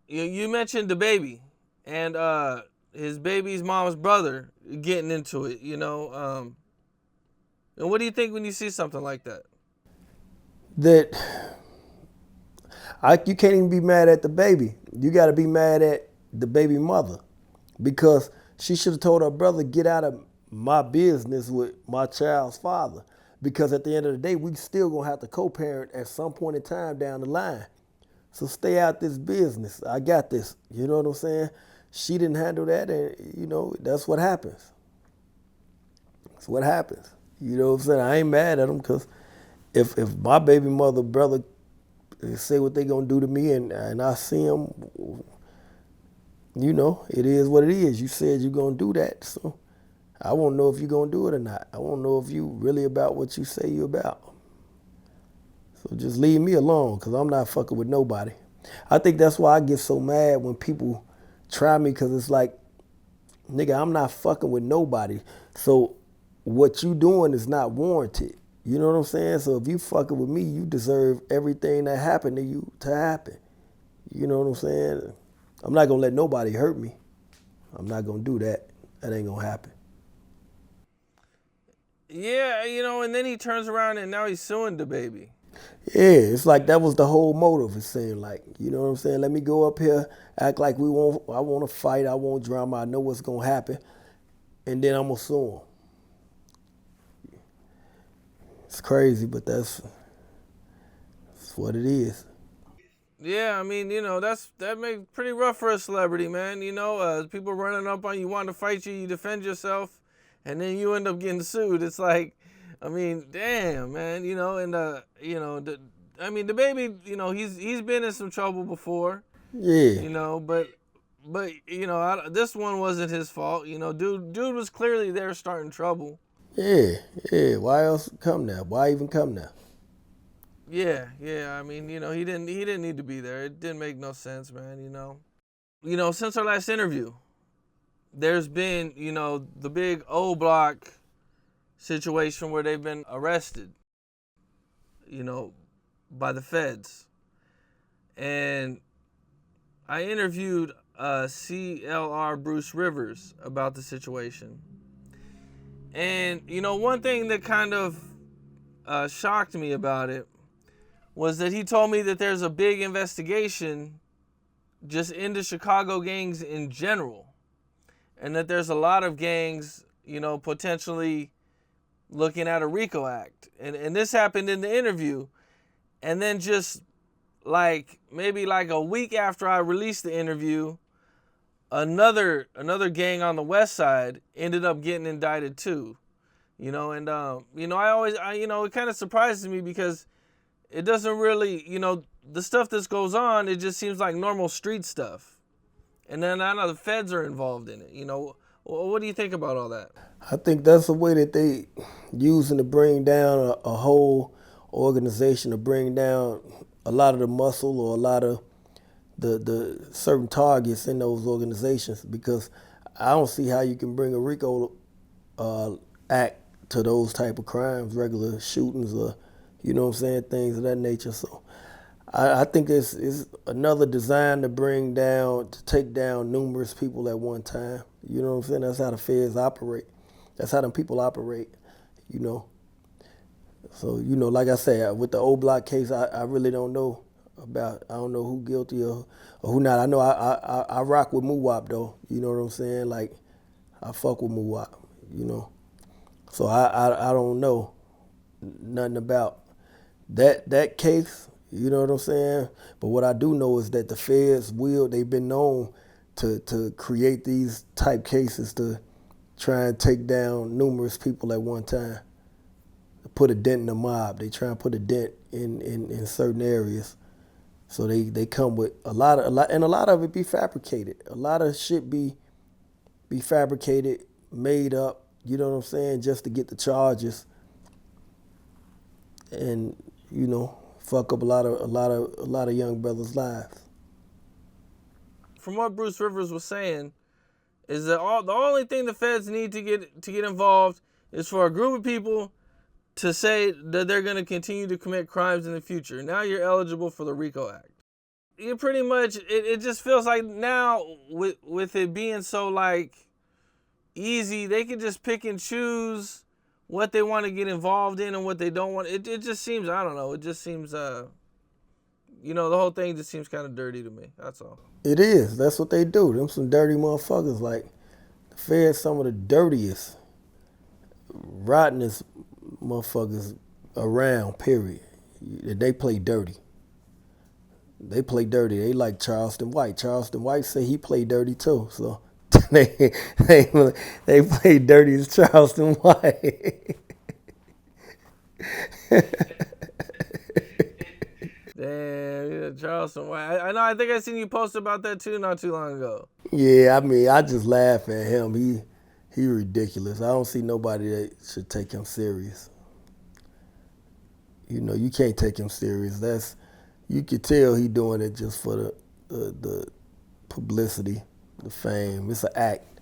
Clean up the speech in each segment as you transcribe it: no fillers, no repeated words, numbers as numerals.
you mentioned DaBaby and his baby's mom's brother getting into it, and what do you think when you see something like that? That you can't even be mad at the baby. You got to be mad at the baby mother because she should have told her brother, get out of my business with my child's father. Because at the end of the day, we still gonna have to co-parent at some point in time down the line. So stay out this business. I got this. You know what I'm saying? She didn't handle that, and that's what happens. That's what happens. You know what I'm saying? I ain't mad at them because if my baby mother brother say what they gonna do to me and I see them, it is what it is. You said you gonna do that, so I won't know if you gonna do it or not. I won't know if you really about what you say you about. So just leave me alone because I'm not fucking with nobody. I think that's why I get so mad when people try me because it's like, nigga, I'm not fucking with nobody. So what you doing is not warranted. You know what I'm saying? So if you fucking with me, you deserve everything that happened to you to happen. You know what I'm saying? I'm not gonna let nobody hurt me. I'm not gonna do that. That ain't gonna happen. Yeah, and then he turns around and now he's suing DaBaby. Yeah, it's like that was the whole motive. It seemed like, you know what I'm saying? Let me go up here, act like I want to fight, I want drama, I know what's gonna happen, and then I'm gonna sue him. It's crazy, but that's what it is. Yeah, I mean, that makes pretty rough for a celebrity, man. People running up on you, wanting to fight you, you defend yourself, and then you end up getting sued. It's like, I mean, damn, man. I mean, DaBaby, he's been in some trouble before, Yeah, but this one wasn't his fault. Dude was clearly there starting trouble. yeah, yeah. Why else come now? Why even come now? Yeah. I mean, he didn't need to be there. It didn't make no sense, man. Since our last interview, there's been, the big O Block situation where they've been arrested, you know, by the feds. And I interviewed CLR Bruce Rivers about the situation. And, one thing that kind of shocked me about it was that he told me that there's a big investigation just into Chicago gangs in general. And that there's a lot of gangs, potentially looking at a RICO Act. And this happened in the interview. And then just maybe a week after I released the interview, another gang on the west side ended up getting indicted too. It kind of surprises me because it doesn't really, the stuff that goes on, it just seems like normal street stuff. And then I know the feds are involved in it. What do you think about all that? I think that's a way that they using to bring down a whole organization, to bring down a lot of the muscle or a lot of the certain targets in those organizations, because I don't see how you can bring a RICO act to those type of crimes, regular shootings or, things of that nature. So I think it's another design to take down numerous people at one time. You know what I'm saying? That's how the feds operate. That's how them people operate, So, like I said, with the O Block case, I really don't know I don't know who guilty or who not. I know I rock with Muwap though. You know what I'm saying? Like, I fuck with Muwap. So I don't know nothing about that case. You know what I'm saying? But what I do know is that the feds they've been known to create these type cases to try and take down numerous people at one time. Put a dent in the mob. They try and put a dent in certain areas. So they come with a lot of it be fabricated. A lot of shit be fabricated, made up, you know what I'm saying, just to get the charges and, fuck up a lot of young brothers' lives. From what Bruce Rivers was saying, is that the only thing the feds need to get involved is for a group of people to say that they're going to continue to commit crimes in the future. Now you're eligible for the RICO Act. you pretty much, it just feels like now with it being so like easy, they can just pick and choose what they want to get involved in and what they don't want. It just seems, I don't know, it just seems you know, the whole thing just seems kind of dirty to me. That's all. It is. That's what they do. Them some dirty motherfuckers. Like, the feds, some of the dirtiest, rottenest motherfuckers around, period. They play dirty. They play dirty. They like Charleston White. Charleston White say he play dirty too. So they play dirty as Charleston White. Damn, yeah, Charleston White. I know. I think I seen you post about that too not too long ago. Yeah, I mean, I just laugh at him. He ridiculous. I don't see nobody that should take him serious. You know, you can't take him serious. You could tell he doing it just for the publicity, the fame. It's an act.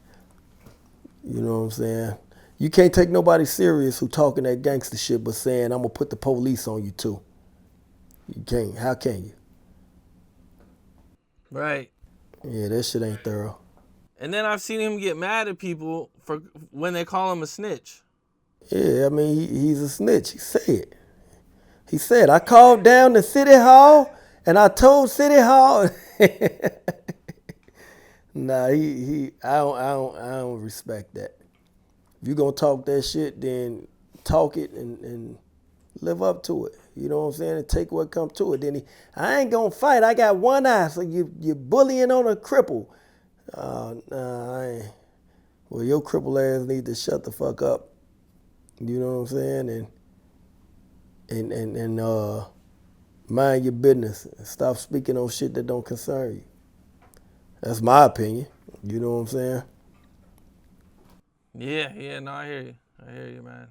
You know what I'm saying? You can't take nobody serious who talking that gangster shit but saying, I'm gonna put the police on you too. You can't. How can you? Right. Yeah, that shit ain't thorough. And then I've seen him get mad at people for when they call him a snitch. Yeah, I mean, he's a snitch. He said, I called down to City Hall and I told City Hall. Nah, I don't respect that. If you gonna talk that shit, then talk it and live up to it. You know what I'm saying? And take what comes to it. Then I ain't gonna fight. I got one eye, so you're bullying on a cripple. Nah, I ain't. Well, your cripple ass need to shut the fuck up. You know what I'm saying? And mind your business. And stop speaking on shit that don't concern you. That's my opinion. You know what I'm saying? Yeah, no, I hear you, man.